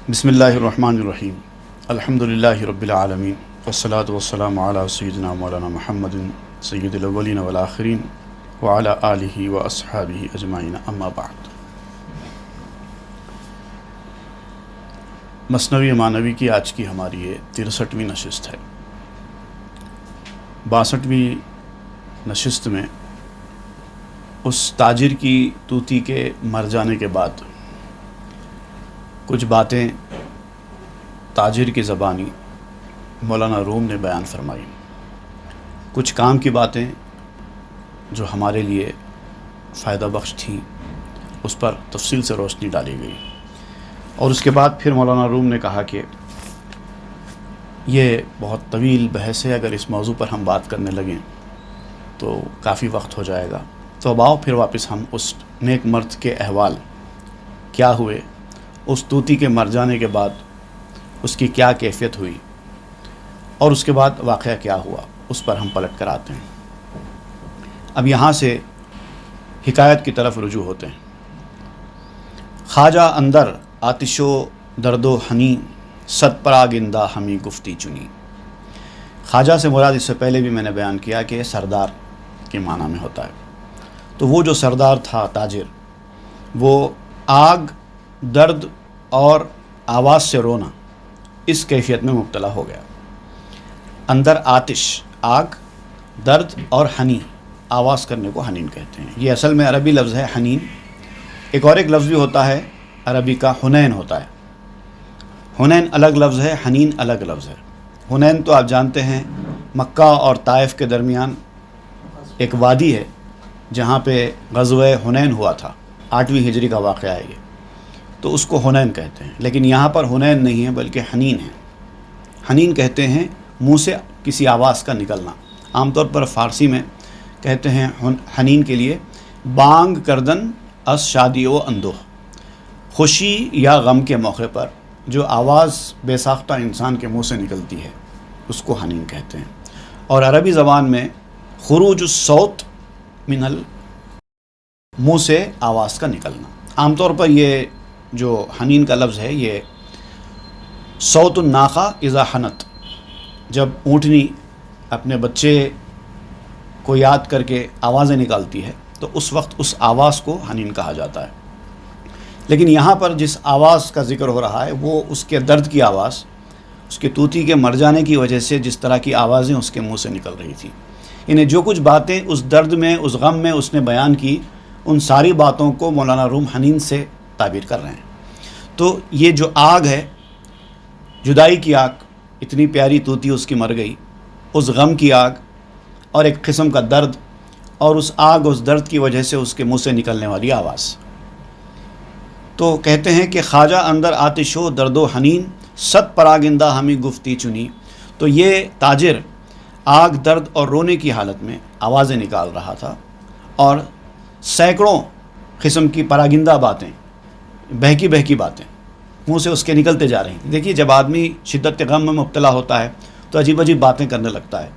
بسم اللہ الرحمن الرحیم الحمدللہ رب العالمین والصلاة والسلام علی سیدنا مولانا محمد سید الاولین والآخرین وعلی آلہ واصحابہ اجمعین اما بعد۔ مثنوی معنوی کی آج کی ہماری یہ 63ویں نشست ہے۔ 62ویں نشست میں اس تاجر کی طوطی کے مر جانے کے بعد کچھ باتیں تاجر کی زبانی مولانا روم نے بیان فرمائی، کچھ کام کی باتیں جو ہمارے لیے فائدہ بخش تھیں اس پر تفصیل سے روشنی ڈالی گئی، اور اس کے بعد پھر مولانا روم نے کہا کہ یہ بہت طویل بحث ہے، اگر اس موضوع پر ہم بات کرنے لگیں تو کافی وقت ہو جائے گا، تو اب آؤ پھر واپس ہم اس نیک مرد کے احوال کیا ہوئے، اس طوطی کے مر جانے کے بعد اس کی کیا کیفیت ہوئی، اور اس کے بعد واقعہ کیا ہوا، اس پر ہم پلٹ کر آتے ہیں۔ اب یہاں سے حکایت کی طرف رجوع ہوتے ہیں۔ خواجہ اندر آتش و درد و حنی صد پراگندہ ہمیں گفتی چنی۔ خواجہ سے مراد اس سے پہلے بھی میں نے بیان کیا کہ سردار کے معنی میں ہوتا ہے، تو وہ جو سردار تھا تاجر، وہ آگ، درد اور آواز سے رونا اس کیفیت میں مبتلا ہو گیا۔ اندر آتش آگ، درد اور حنی آواز کرنے کو حنین کہتے ہیں۔ یہ اصل میں عربی لفظ ہے حنین۔ ایک اور ایک لفظ بھی ہوتا ہے عربی کا، حنین ہوتا ہے۔ حنین الگ لفظ ہے، حنین الگ لفظ ہے۔ حنین تو آپ جانتے ہیں مکہ اور طائف کے درمیان ایک وادی ہے جہاں پہ غزوہ حنین ہوا تھا، 8ویں ہجری کا واقعہ ہے یہ، تو اس کو حنین کہتے ہیں۔ لیکن یہاں پر حنین نہیں ہے بلکہ حنین ہے۔ حنین کہتے ہیں منہ سے کسی آواز کا نکلنا۔ عام طور پر فارسی میں کہتے ہیں حنین کے لیے بانگ کردن از شادی و اندوہ، خوشی یا غم کے موقع پر جو آواز بے ساختہ انسان کے منہ سے نکلتی ہے اس کو حنین کہتے ہیں۔ اور عربی زبان میں خروج الصوت من منہ سے آواز کا نکلنا، عام طور پر یہ جو حنین کا لفظ ہے یہ صوت الناقہ اذا حنت، جب اونٹنی اپنے بچے کو یاد کر کے آوازیں نکالتی ہے تو اس وقت اس آواز کو حنین کہا جاتا ہے۔ لیکن یہاں پر جس آواز کا ذکر ہو رہا ہے وہ اس کے درد کی آواز، اس کے طوطی کے مر جانے کی وجہ سے جس طرح کی آوازیں اس کے منہ سے نکل رہی تھیں، انہیں جو کچھ باتیں اس درد میں، اس غم میں اس نے بیان کی، ان ساری باتوں کو مولانا روم حنین سے تعبیر کر رہے ہیں۔ تو یہ جو آگ ہے، جدائی کی آگ، اتنی پیاری طوطی اس کی مر گئی، اس غم کی آگ، اور ایک قسم کا درد، اور اس آگ اس درد کی وجہ سے اس کے منہ سے نکلنے والی آواز۔ تو کہتے ہیں کہ خواجہ اندر آتش و درد و حنین صد پراگندہ ہمیں گفتی چنی، تو یہ تاجر آگ، درد اور رونے کی حالت میں آوازیں نکال رہا تھا، اور سینکڑوں قسم کی پراگندہ باتیں، بہکی بہکی باتیں منہ سے اس کے نکلتے جا رہی تھیں۔ دیکھیے جب آدمی شدت غم میں مبتلا ہوتا ہے تو عجیب عجیب باتیں کرنے لگتا ہے،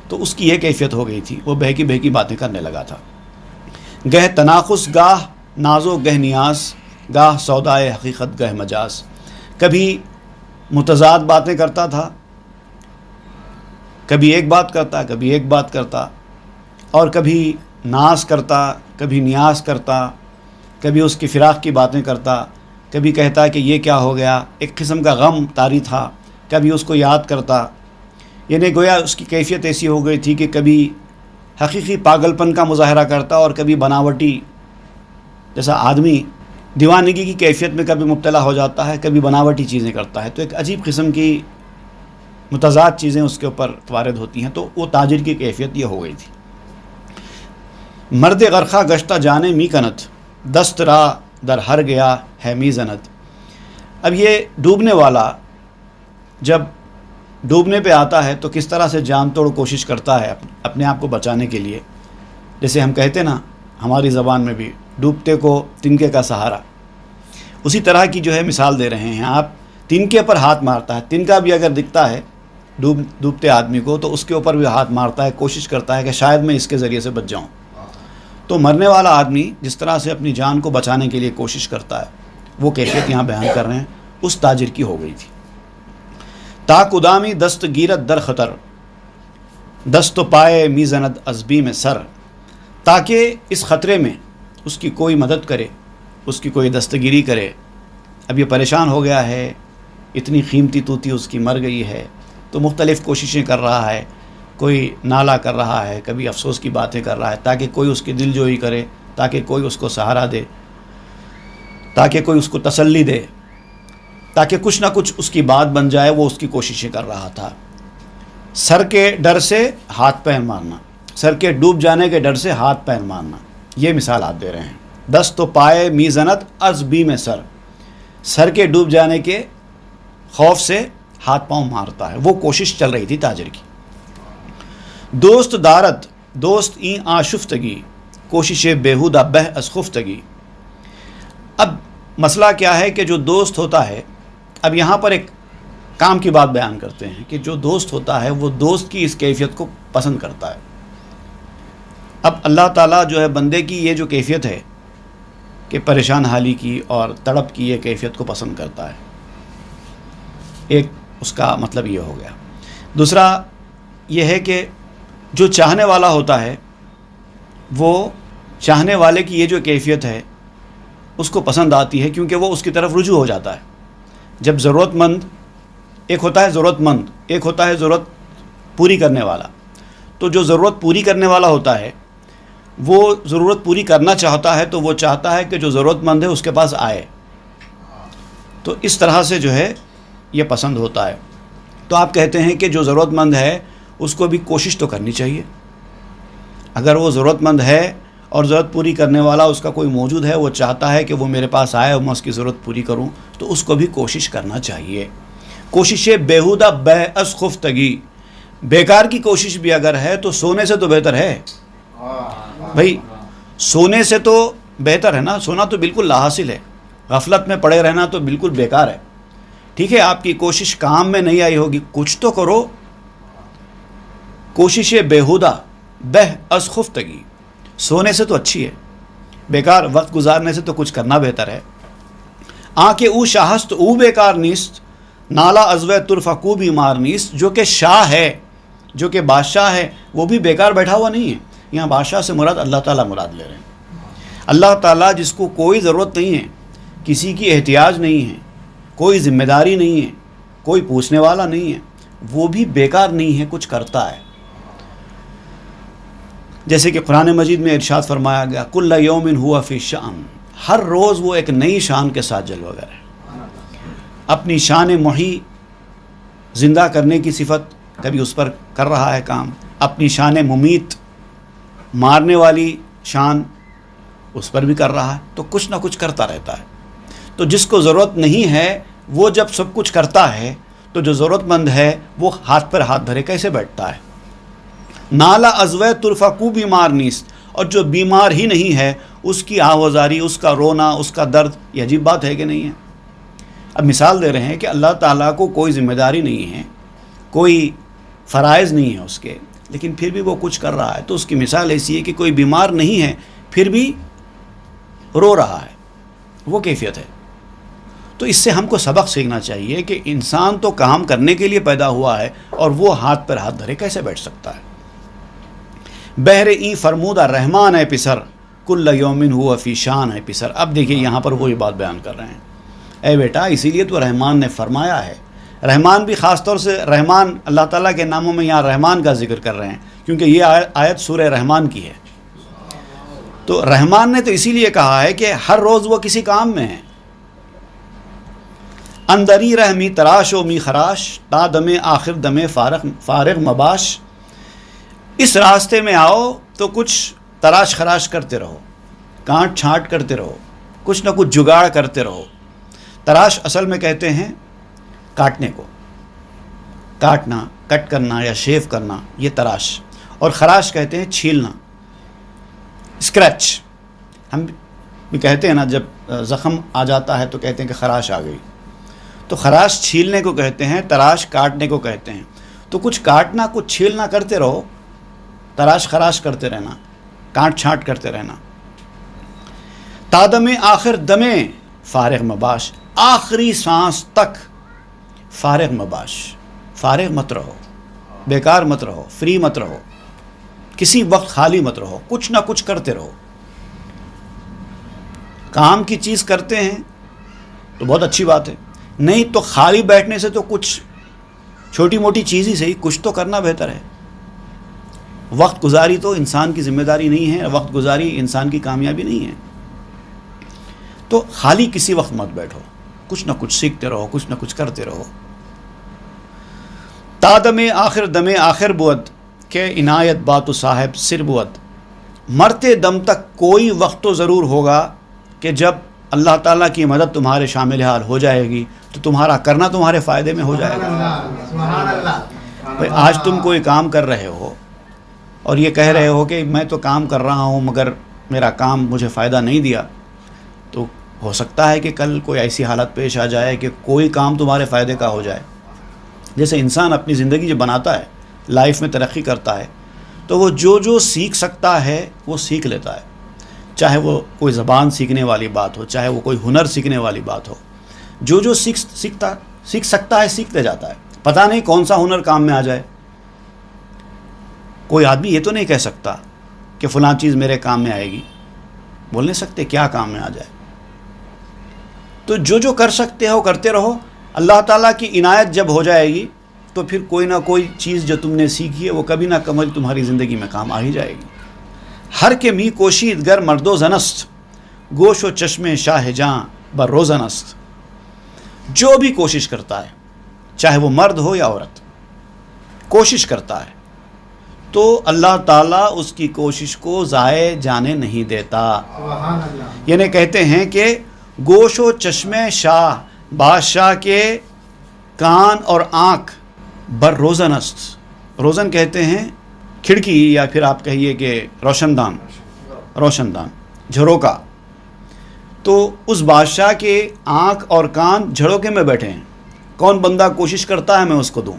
تو اس کی یہ کیفیت ہو گئی تھی، وہ بہکی بہکی باتیں کرنے لگا تھا۔ گہ تناقض گاہ ناز و گہ نیاز، گاہ سودائے حقیقت گہ مجاز، کبھی متضاد باتیں کرتا تھا، کبھی ایک بات کرتا، کبھی ایک بات کرتا، اور کبھی ناز کرتا، کبھی نیاز کرتا، کبھی اس کی فراق کی باتیں کرتا، کبھی کہتا کہ یہ کیا ہو گیا، ایک قسم کا غم طاری تھا، کبھی اس کو یاد کرتا، یعنی گویا اس کی کیفیت ایسی ہو گئی تھی کہ کبھی حقیقی پاگل پن کا مظاہرہ کرتا اور کبھی بناوٹی، جیسا آدمی دیوانگی کی کیفیت میں کبھی مبتلا ہو جاتا ہے، کبھی بناوٹی چیزیں کرتا ہے، تو ایک عجیب قسم کی متضاد چیزیں اس کے اوپر وارد ہوتی ہیں، تو وہ تاجر کی کیفیت یہ ہو گئی تھی۔ مرد غرقہ گشتہ جانے می کنت، دست را در ہر گیا ہے می زند۔ اب یہ ڈوبنے والا جب ڈوبنے پہ آتا ہے تو کس طرح سے جان توڑ کوشش کرتا ہے اپنے آپ کو بچانے کے لیے، جیسے ہم کہتے نا ہماری زبان میں بھی، ڈوبتے کو تنکے کا سہارا، اسی طرح کی جو ہے مثال دے رہے ہیں آپ۔ تنکے پر ہاتھ مارتا ہے، تنکا بھی اگر دکھتا ہے ڈوبتے آدمی کو تو اس کے اوپر بھی ہاتھ مارتا ہے، کوشش کرتا ہے کہ شاید میں اس کے ذریعے سے بچ جاؤں۔ تو مرنے والا آدمی جس طرح سے اپنی جان کو بچانے کے لیے کوشش کرتا ہے وہ کیفیت یہاں بیان کر رہے ہیں۔ اس تاجر کی ہو گئی تھی۔ تا قدامی دست گیرت در خطر، دست و پائے میزند ازبی میں سر، تاکہ اس خطرے میں اس کی کوئی مدد کرے، اس کی کوئی دستگیری کرے۔ اب یہ پریشان ہو گیا ہے، اتنی قیمتی طوطی اس کی مر گئی ہے، تو مختلف کوششیں کر رہا ہے، کوئی نالا کر رہا ہے، کبھی افسوس کی باتیں کر رہا ہے، تاکہ کوئی اس کی دل جوئی کرے، تاکہ کوئی اس کو سہارا دے، تاکہ کوئی اس کو تسلی دے، تاکہ کچھ نہ کچھ اس کی بات بن جائے۔ وہ اس کی کوششیں کر رہا تھا۔ سر کے ڈر سے ہاتھ پیر مارنا، سر کے ڈوب جانے کے ڈر سے ہاتھ پیر مارنا، یہ مثال آپ دے رہے ہیں۔ دست و پائے میزنت از بی میں سر، سر کے ڈوب جانے کے خوف سے ہاتھ پاؤں مارتا ہے۔ وہ کوشش چل رہی تھی تاجر کی۔ دوست دارت دوست این آشفتگی، کوشش بیہودہ بہ از خفتگی۔ اب مسئلہ کیا ہے کہ جو دوست ہوتا ہے، اب یہاں پر ایک کام کی بات بیان کرتے ہیں کہ جو دوست ہوتا ہے وہ دوست کی اس کیفیت کو پسند کرتا ہے۔ اب اللہ تعالیٰ جو ہے بندے کی یہ جو کیفیت ہے کہ پریشان حالی کی اور تڑپ کی، یہ کیفیت کو پسند کرتا ہے۔ ایک اس کا مطلب یہ ہو گیا۔ دوسرا یہ ہے کہ جو چاہنے والا ہوتا ہے وہ چاہنے والے کی یہ جو کیفیت ہے اس کو پسند آتی ہے، کیونکہ وہ اس کی طرف رجوع ہو جاتا ہے۔ جب ضرورت مند، ایک ہوتا ہے ضرورت مند، ایک ہوتا ہے ضرورت پوری کرنے والا، تو جو ضرورت پوری کرنے والا ہوتا ہے وہ ضرورت پوری کرنا چاہتا ہے، تو وہ چاہتا ہے کہ جو ضرورت مند ہے اس کے پاس آئے، تو اس طرح سے جو ہے یہ پسند ہوتا ہے۔ تو آپ کہتے ہیں کہ جو ضرورت مند ہے اس کو بھی کوشش تو کرنی چاہیے۔ اگر وہ ضرورت مند ہے اور ضرورت پوری کرنے والا اس کا کوئی موجود ہے، وہ چاہتا ہے کہ وہ میرے پاس آئے اور میں اس کی ضرورت پوری کروں، تو اس کو بھی کوشش کرنا چاہیے۔ کوشش بیہودہ بہ از خفتگی، بیکار کی کوشش بھی اگر ہے تو سونے سے تو بہتر ہے۔ بھائی سونے سے تو بہتر ہے نا، سونا تو بالکل لا حاصل ہے، غفلت میں پڑے رہنا تو بالکل بیکار ہے۔ ٹھیک ہے، آپ کی کوشش کام میں نہیں آئی ہوگی، کچھ تو کرو۔ کوشش بیہودہ بہ از خفتگی، سونے سے تو اچھی ہے، بیکار وقت گزارنے سے تو کچھ کرنا بہتر ہے۔ آنکھ او شاہست او بیکار نیست، نالا ازوے ترفقو بیمار نیست۔ جو کہ شاہ ہے، جو کہ بادشاہ ہے، وہ بھی بیکار بیٹھا ہوا نہیں ہے۔ یہاں بادشاہ سے مراد اللہ تعالیٰ مراد لے رہے ہیں۔ اللہ تعالیٰ جس کو کوئی ضرورت نہیں ہے، کسی کی احتیاج نہیں ہے، کوئی ذمہ داری نہیں ہے، کوئی پوچھنے والا نہیں ہے، وہ بھی بیکار نہیں ہے، کچھ کرتا ہے۔ جیسے کہ قرآن مجید میں ارشاد فرمایا گیا، کل یوم ہوا فی شأن، ہر روز وہ ایک نئی شان کے ساتھ جلوہ گر ہے۔ اپنی شان محی زندہ کرنے کی صفت کبھی اس پر کر رہا ہے کام، اپنی شان ممیت مارنے والی شان اس پر بھی کر رہا ہے، تو کچھ نہ کچھ کرتا رہتا ہے۔ تو جس کو ضرورت نہیں ہے وہ جب سب کچھ کرتا ہے، تو جو ضرورت مند ہے وہ ہاتھ پر ہاتھ دھرے کیسے بیٹھتا ہے؟ نالا ازوے ترفقو بیمار نیست، اور جو بیمار ہی نہیں ہے اس کی آوازاری، اس کا رونا، اس کا درد، یہ عجیب بات ہے کہ نہیں ہے؟ اب مثال دے رہے ہیں کہ اللہ تعالیٰ کو کوئی ذمہ داری نہیں ہے، کوئی فرائض نہیں ہے اس کے، لیکن پھر بھی وہ کچھ کر رہا ہے۔ تو اس کی مثال ایسی ہے کہ کوئی بیمار نہیں ہے پھر بھی رو رہا ہے، وہ کیفیت ہے۔ تو اس سے ہم کو سبق سیکھنا چاہیے کہ انسان تو کام کرنے کے لیے پیدا ہوا ہے، اور وہ ہاتھ پر ہاتھ دھرے کیسے بیٹھ سکتا ہے؟ بہر این فرمودہ رحمان ہے پسر، کل یومن ہوا فی شان ہے پسر۔ اب دیکھیے یہاں پر وہی بات بیان کر رہے ہیں، اے بیٹا اسی لیے تو رحمان نے فرمایا ہے۔ رحمان بھی خاص طور سے رحمان، اللہ تعالیٰ کے ناموں میں یہاں رحمان کا ذکر کر رہے ہیں، کیونکہ یہ آیت سورہ رحمان کی ہے۔ تو رحمان نے تو اسی لیے کہا ہے کہ ہر روز وہ کسی کام میں ہے۔ اندری رہ می تراش و می خراش، تا دم آخر دم فارغ مباش۔ اس راستے میں آؤ تو کچھ تراش خراش کرتے رہو، کانٹ چھانٹ کرتے رہو، کچھ نہ کچھ جگاڑ کرتے رہو۔ تراش اصل میں کہتے ہیں کاٹنے کو، کاٹنا، کٹ کرنا یا شیو کرنا، یہ تراش۔ اور خراش کہتے ہیں چھیلنا، اسکریچ۔ ہم بھی کہتے ہیں نا، جب زخم آ جاتا ہے تو کہتے ہیں کہ خراش آ گئی، تو خراش چھیلنے کو کہتے ہیں، تراش کاٹنے کو کہتے ہیں۔ تو کچھ کاٹنا کچھ چھیلنا کرتے رہو، تراش خراش کرتے رہنا، کانٹ چھانٹ کرتے رہنا۔ تادم آخر دمے فارغ مباش، آخری سانس تک فارغ مباش، فارغ مت رہو، بیکار مت رہو، فری مت رہو، کسی وقت خالی مت رہو، کچھ نہ کچھ کرتے رہو۔ کام کی چیز کرتے ہیں تو بہت اچھی بات ہے، نہیں تو خالی بیٹھنے سے تو کچھ چھوٹی موٹی چیز ہی صحیح کچھ تو کرنا بہتر ہے۔ وقت گزاری تو انسان کی ذمہ داری نہیں ہے، وقت گزاری انسان کی کامیابی نہیں ہے۔ تو خالی کسی وقت مت بیٹھو، کچھ نہ کچھ سیکھتے رہو، کچھ نہ کچھ کرتے رہو۔ تا دم آخر بود کہ عنایت بات و صاحب سر بود، مرتے دم تک کوئی وقت تو ضرور ہوگا کہ جب اللہ تعالیٰ کی مدد تمہارے شامل حال ہو جائے گی تو تمہارا کرنا تمہارے فائدے میں ہو جائے گا۔ بھائی آج تم کوئی کام کر رہے ہو اور یہ کہہ رہے ہو کہ میں تو کام کر رہا ہوں مگر میرا کام مجھے فائدہ نہیں دیا، تو ہو سکتا ہے کہ کل کوئی ایسی حالت پیش آ جائے کہ کوئی کام تمہارے فائدے کا ہو جائے۔ جیسے انسان اپنی زندگی جب بناتا ہے، لائف میں ترقی کرتا ہے، تو وہ جو سیکھ سکتا ہے وہ سیکھ لیتا ہے، چاہے وہ کوئی زبان سیکھنے والی بات ہو، چاہے وہ کوئی ہنر سیکھنے والی بات ہو، جو سیکھ سکتا ہے سیکھتے جاتا ہے۔ پتہ نہیں کون سا ہنر کام میں آ جائے۔ کوئی آدمی یہ تو نہیں کہہ سکتا کہ فلاں چیز میرے کام میں آئے گی، بول نہیں سکتے کیا کام میں آ جائے۔ تو جو کر سکتے ہو کرتے رہو، اللہ تعالیٰ کی عنایت جب ہو جائے گی تو پھر کوئی نہ کوئی چیز جو تم نے سیکھی ہے وہ کبھی نہ کبھی تمہاری زندگی میں کام آ ہی جائے گی۔ ہر کے می کوشید گر مرد و زنست، گوش و چشم شاہ جاں بر روزنست۔ جو بھی کوشش کرتا ہے، چاہے وہ مرد ہو یا عورت، کوشش کرتا ہے تو اللہ تعالیٰ اس کی کوشش کو ضائع جانے نہیں دیتا۔ یعنی کہتے ہیں کہ گوش و چشم شاہ، بادشاہ کے کان اور آنکھ، بر روزن است، روزن کہتے ہیں کھڑکی یا پھر آپ کہیے کہ روشن دان جھروکا، تو اس بادشاہ کے آنکھ اور کان جھڑوکے میں بیٹھے ہیں۔ کون بندہ کوشش کرتا ہے میں اس کو دوں۔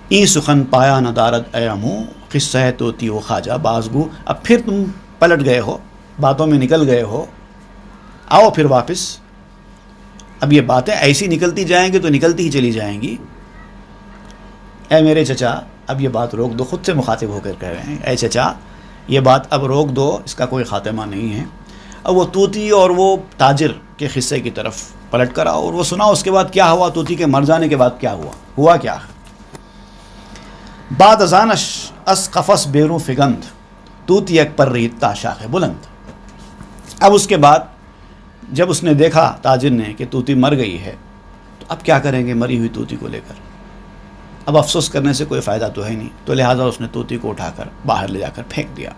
ای سخن پایا ندارد اے امو، قصہ توتی و خواجہ بازگو۔ اب پھر تم پلٹ گئے ہو، باتوں میں نکل گئے ہو، آؤ پھر واپس۔ اب یہ باتیں ایسی نکلتی جائیں گی تو نکلتی ہی چلی جائیں گی۔ اے میرے چچا اب یہ بات روک دو، خود سے مخاطب ہو کر کہہ رہے ہیں، اے چچا یہ بات اب روک دو، اس کا کوئی خاتمہ نہیں ہے۔ اب وہ طوطی اور وہ تاجر کے قصے کی طرف پلٹ کر آؤ اور وہ سنا اس کے بعد کیا ہوا، طوطی کے مر جانے کے بعد کیا ہوا کیا۔ بعد ازانش اس قفس بیروں فگند، طوطی ایک پر ریت تا شاخ بلند۔ اب اس کے بعد جب اس نے دیکھا تاجر نے کہ طوطی مر گئی ہے تو اب کیا کریں گے مری ہوئی طوطی کو لے کر، اب افسوس کرنے سے کوئی فائدہ تو ہے نہیں، تو لہٰذا اس نے طوطی کو اٹھا کر باہر لے جا کر پھینک دیا۔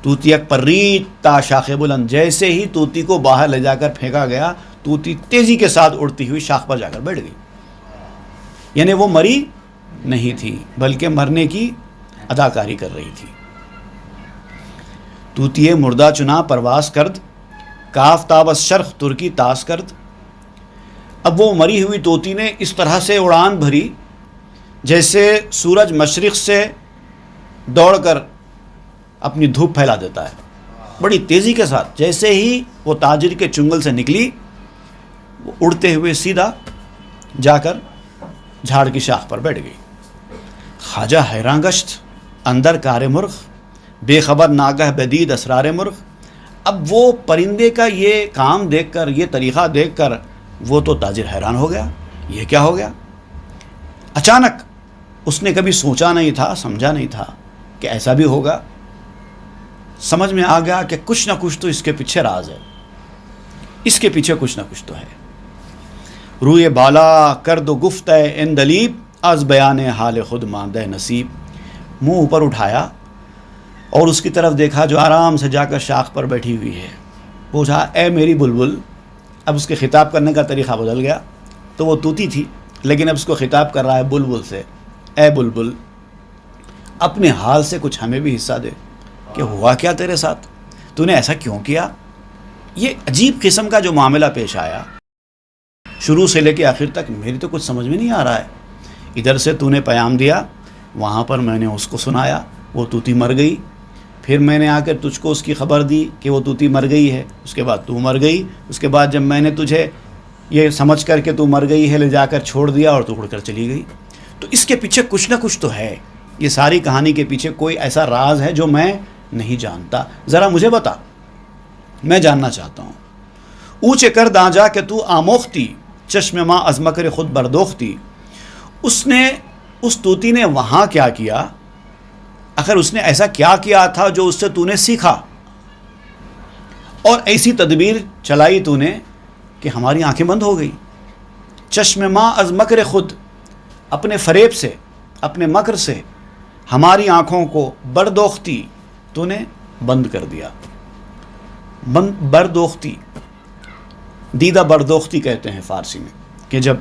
طوطی ایک پر ریت تا شاخ بلند، جیسے ہی طوطی کو باہر لے جا کر پھینکا گیا، طوطی تیزی کے ساتھ اڑتی ہوئی شاخ پر جا کر بیٹھ گئی۔ یعنی وہ مری نہیں تھی بلکہ مرنے کی اداکاری کر رہی تھی۔ طوطی مردہ چنا پرواز کرد، کاف تابس شرخ ترکی تاس کرد۔ اب وہ مری ہوئی طوطی نے اس طرح سے اڑان بھری جیسے سورج مشرق سے دوڑ کر اپنی دھوپ پھیلا دیتا ہے، بڑی تیزی کے ساتھ۔ جیسے ہی وہ تاجر کے چنگل سے نکلی، وہ اڑتے ہوئے سیدھا جا کر جھاڑ کی شاخ پر بیٹھ گئی۔ خواجہ حیران گشت اندر کار مرغ، بے خبر ناگہ بدید اسرار مرغ۔ اب وہ پرندے کا یہ کام دیکھ کر، یہ طریقہ دیکھ کر وہ تو تاجر حیران ہو گیا، یہ کیا ہو گیا۔ اچانک اس نے کبھی سوچا نہیں تھا، سمجھا نہیں تھا کہ ایسا بھی ہوگا۔ سمجھ میں آ گیا کہ کچھ نہ کچھ تو اس کے پیچھے راز ہے، اس کے پیچھے کچھ نہ کچھ تو ہے۔ روئے بالا کرد و گفت اندلیب، از بیان حال خود ماندہ نصیب۔ منہ اوپر اٹھایا اور اس کی طرف دیکھا جو آرام سے جا کر شاخ پر بیٹھی ہوئی ہے۔ پوچھا اے میری بلبل۔ اب اس کے خطاب کرنے کا طریقہ بدل گیا، تو وہ طوطی تھی لیکن اب اس کو خطاب کر رہا ہے بلبل سے۔ اے بلبل، اپنے حال سے کچھ ہمیں بھی حصہ دے، کہ ہوا کیا تیرے ساتھ، تو نے ایسا کیوں کیا۔ یہ عجیب قسم کا جو معاملہ پیش آیا، شروع سے لے کے آخر تک میری تو کچھ سمجھ میں نہیں آ رہا ہے۔ ادھر سے تو نے پیام دیا، وہاں پر میں نے اس کو سنایا، وہ طوطی مر گئی، پھر میں نے آ کر تجھ کو اس کی خبر دی کہ وہ طوطی مر گئی ہے، اس کے بعد تو مر گئی، اس کے بعد جب میں نے تجھے یہ سمجھ کر کہ تو مر گئی ہے لے جا کر چھوڑ دیا اور تو اڑ کر چلی گئی۔ تو اس کے پیچھے کچھ نہ کچھ تو ہے، یہ ساری کہانی کے پیچھے کوئی ایسا راز ہے جو میں نہیں جانتا، ذرا مجھے بتا، میں جاننا چاہتا ہوں۔ اونچے کر داں جا کہ تو آموختی، چشم ماں از مکر خود بردوختی۔ اس طوطی نے وہاں کیا کیا؟ آخر اس نے ایسا کیا کیا تھا جو اس سے تو نے سیکھا، اور ایسی تدبیر چلائی تو نے کہ ہماری آنکھیں بند ہو گئی۔ چشم ماں از مکر خود، اپنے فریب سے، اپنے مکر سے ہماری آنکھوں کو بردوختی تو نے بند کر دیا۔ بردوختی، دیدہ بردوختی کہتے ہیں فارسی میں، کہ جب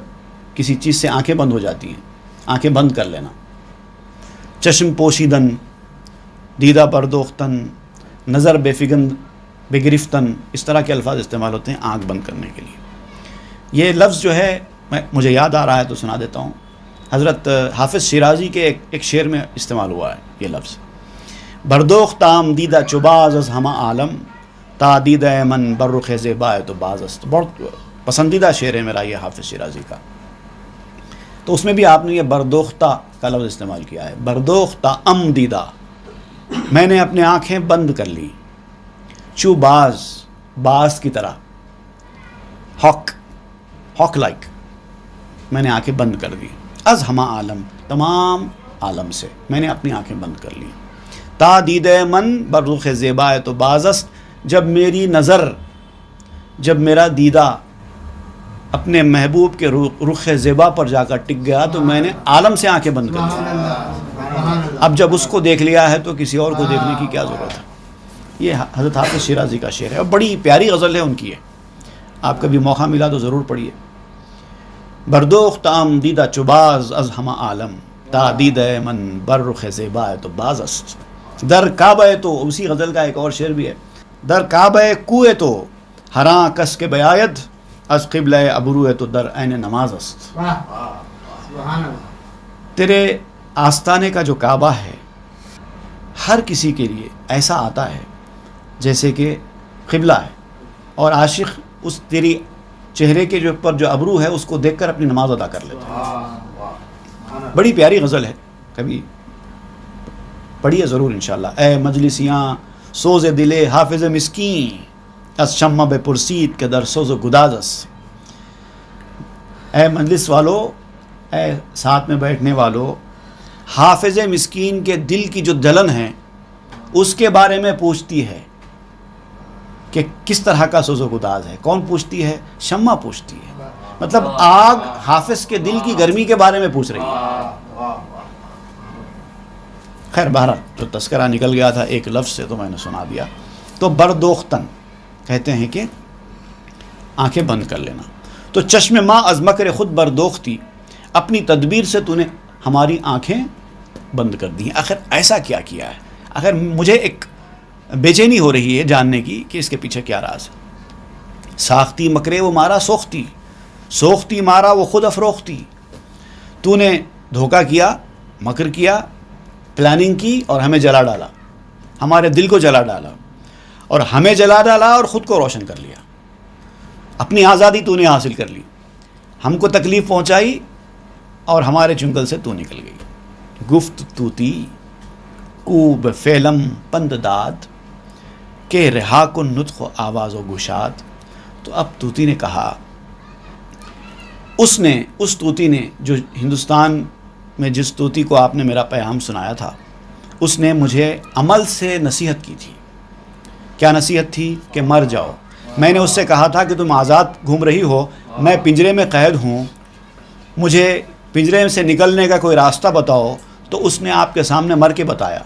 کسی چیز سے آنکھیں بند ہو جاتی ہیں، آنکھیں بند کر لینا۔ چشم پوشیدن، دیدہ بردوختن، نظر بے گرفتن، اس طرح کے الفاظ استعمال ہوتے ہیں آنکھ بند کرنے کے لیے۔ یہ لفظ جو ہے مجھے یاد آ رہا ہے تو سنا دیتا ہوں، حضرت حافظ شیرازی کے ایک شعر میں استعمال ہوا ہے یہ لفظ۔ بردوختام دیدہ چباز از ہمہ عالم، تا دیدہ من بر رخ زیبا تو باز است۔ بہت پسندیدہ شعر ہے میرا یہ حافظ شیرازی کا۔ تو اس میں بھی آپ نے یہ بردوختہ کا لفظ استعمال کیا ہے، بردوختہ ام دیدہ، میں نے اپنے آنکھیں بند کر لی، چو باز کی طرح، ہاک لائک، میں نے آنکھیں بند کر دی، از ہمہ عالم، تمام عالم سے میں نے اپنی آنکھیں بند کر لی، تا دیدہ من بر رخ زیبا تو باز است، جب میری نظر، جب میرا دیدہ اپنے محبوب کے رخ زیبا پر جا کر ٹک گیا تو میں نے عالم سے آنکھیں بند کر لی۔ اب جب اس کو دیکھ لیا ہے تو کسی اور کو دیکھنے کی کیا ضرورت ہے؟ یہ حضرت حافظ شیرازی کا شعر ہے، اور بڑی پیاری غزل ہے ان کی ہے، آپ کبھی موقع ملا تو ضرور پڑھیے۔ بردوختام دیدہ چباز از ہمہ عالم، تا دیدہ من بر رخ زیبا تو باز است۔ در کعبہ تو، اسی غزل کا ایک اور شعر بھی ہے، در کعبہ کوئے تو ہراں کس کے بیاید، از قبلہ ابرو تو در عین نماز است۔ تیرے آستانے کا جو کعبہ ہے ہر کسی کے لیے ایسا آتا ہے جیسے کہ قبلہ ہے، اور عاشق اس تیری چہرے کے جو پر جو ابرو ہے اس کو دیکھ کر اپنی نماز ادا کر لیتا ہے۔ بڑی پیاری غزل ہے، کبھی پڑھیے ضرور انشاءاللہ۔ اے مجلسیاں سوز دل حافظ مسکین، از شمع بے پرسید کے در سوز و گدازس۔ اے مجلس والو، اے ساتھ میں بیٹھنے والو، حافظ مسکین کے دل کی جو جلن ہے اس کے بارے میں پوچھتی ہے کہ کس طرح کا سوز و گداز ہے۔ کون پوچھتی ہے؟ شمع پوچھتی ہے، مطلب آگ حافظ کے دل کی گرمی کے بارے میں پوچھ رہی ہے۔ خیر بہرحال جو تذکرہ نکل گیا تھا ایک لفظ سے تو میں نے سنا دیا۔ تو بردوختن کہتے ہیں کہ آنکھیں بند کر لینا۔ تو چشم ماں از مکر خود بردوختی، اپنی تدبیر سے تو نے ہماری آنکھیں بند کر دی ہیں۔ آخر ایسا کیا کیا ہے؟ آخر مجھے ایک بے چینی ہو رہی ہے جاننے کی کہ اس کے پیچھے کیا راز ہے۔ ساختی مکرے وہ مارا سوختی، سوختی مارا وہ خود افروختی۔ تو نے دھوکہ کیا، مکر کیا، پلاننگ کی اور ہمیں جلا ڈالا، ہمارے دل کو جلا ڈالا، اور ہمیں جلا ڈالا اور خود کو روشن کر لیا۔ اپنی آزادی تو نے حاصل کر لی، ہم کو تکلیف پہنچائی اور ہمارے چنگل سے تو نکل گئی۔ گفت طوطی کوب فعلم پند داد، کہ رہا کن نطق و آواز و گشاد۔ تو اب طوطی نے کہا، اس طوطی نے جو ہندوستان میں جس طوطی کو آپ نے میرا پیغام سنایا تھا، اس نے مجھے عمل سے نصیحت کی تھی۔ کیا نصیحت تھی؟ کہ مر جاؤ۔ میں نے اس سے کہا تھا کہ تم آزاد گھوم رہی ہو، میں پنجرے میں قید ہوں، مجھے پنجرے سے نکلنے کا کوئی راستہ بتاؤ۔ تو اس نے آپ کے سامنے مر کے بتایا۔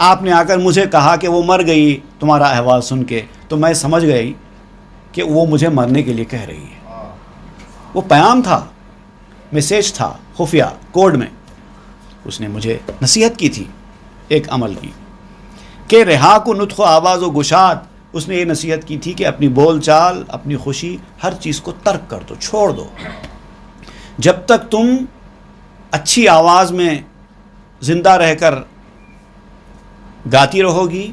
آپ نے آ کر مجھے کہا کہ وہ مر گئی تمہارا احوال سن کے، تو میں سمجھ گئی کہ وہ مجھے مرنے کے لیے کہہ رہی ہے۔ وہ پیام تھا، میسیج تھا، خفیہ کوڈ میں اس نے مجھے نصیحت کی تھی ایک عمل کی، کہ رہا کو نطق و آواز و گشاد۔ اس نے یہ نصیحت کی تھی کہ اپنی بول چال، اپنی خوشی، ہر چیز کو ترک کر دو، چھوڑ دو۔ جب تک تم اچھی آواز میں زندہ رہ کر گاتی رہو گی،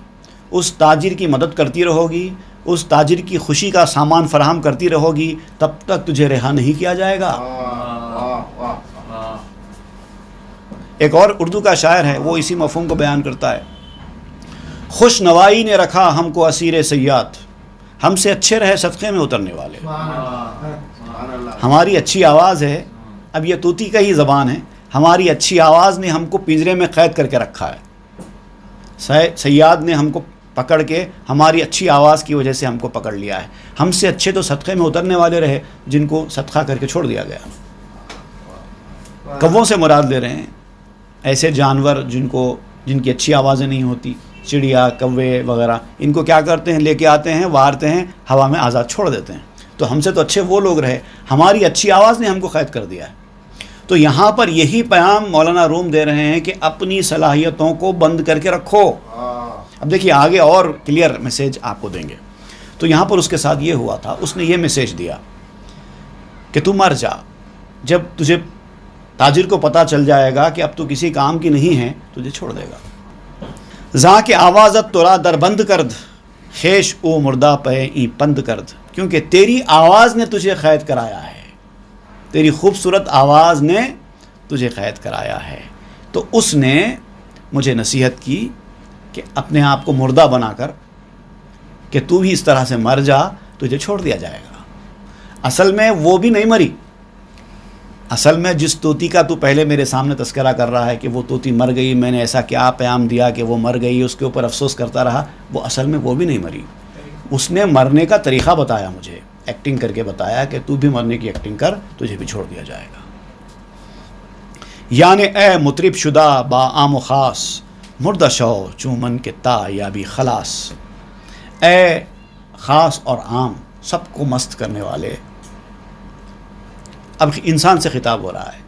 اس تاجر کی مدد کرتی رہو گی، اس تاجر کی خوشی کا سامان فراہم کرتی رہو گی، تب تک تجھے رہا نہیں کیا جائے گا۔ ایک اور اردو کا شاعر ہے، وہ اسی مفہوم کو بیان کرتا ہے، خوش نوائی نے رکھا ہم کو اسیر صیاد، ہم سے اچھے رہے صدقے میں اترنے والے۔ ہماری اچھی آواز ہے، اب یہ طوطی کا ہی زبان ہے، ہماری اچھی آواز نے ہم کو پنجرے میں قید کر کے رکھا ہے، صیاد نے ہم کو پکڑ کے ہماری اچھی آواز کی وجہ سے ہم کو پکڑ لیا ہے۔ ہم سے اچھے تو صدقے میں اترنے والے رہے جن کو صدقہ کر کے چھوڑ دیا گیا۔ کووں سے مراد لے رہے ہیں ایسے جانور جن کی اچھی آوازیں نہیں ہوتی، چڑیا، کوے وغیرہ، ان کو کیا کرتے ہیں، لے کے آتے ہیں، وارتے ہیں، ہوا میں آزاد چھوڑ دیتے ہیں۔ تو ہم سے تو اچھے وہ لوگ رہے، ہماری اچھی آواز نے ہم کو قید کر دیا ہے۔ تو یہاں پر یہی پیام مولانا روم دے رہے ہیں کہ اپنی صلاحیتوں کو بند کر کے رکھو۔ اب دیکھیے آگے اور کلیئر میسیج آپ کو دیں گے۔ تو یہاں پر اس کے ساتھ یہ ہوا تھا، اس نے یہ میسیج دیا کہ تو مر جا، جب تجھے تاجر کو پتہ چل جائے گا کہ اب تو کسی کام کی نہیں ہے، تجھے چھوڑ دے گا۔ زاں کے آوازت تورا در بند کرد، خیش او مردہ پے ای پند کرد، کیونکہ تیری آواز نے تجھے قید کرایا ہے، تیری خوبصورت آواز نے تجھے قید کرایا ہے۔ تو اس نے مجھے نصیحت کی کہ اپنے آپ کو مردہ بنا کر کہ تو بھی اس طرح سے مر جا، تجھے چھوڑ دیا جائے گا۔ اصل میں وہ بھی نہیں مری، اصل میں جس طوطی کا تو پہلے میرے سامنے تذکرہ کر رہا ہے کہ وہ طوطی مر گئی، میں نے ایسا کیا پیام دیا کہ وہ مر گئی، اس کے اوپر افسوس کرتا رہا، وہ اصل میں وہ بھی نہیں مری۔ اس نے مرنے کا طریقہ بتایا مجھے، ایکٹنگ کر کے بتایا کہ تو بھی مرنے کی ایکٹنگ کر، تجھے بھی چھوڑ دیا جائے گا۔ یعنی اے مطرب شدہ با عام و خاص، مردہ شو چومن کے تا یا بھی خلاص، اے خاص اور عام سب کو مست کرنے والے۔ اب انسان سے خطاب ہو رہا ہے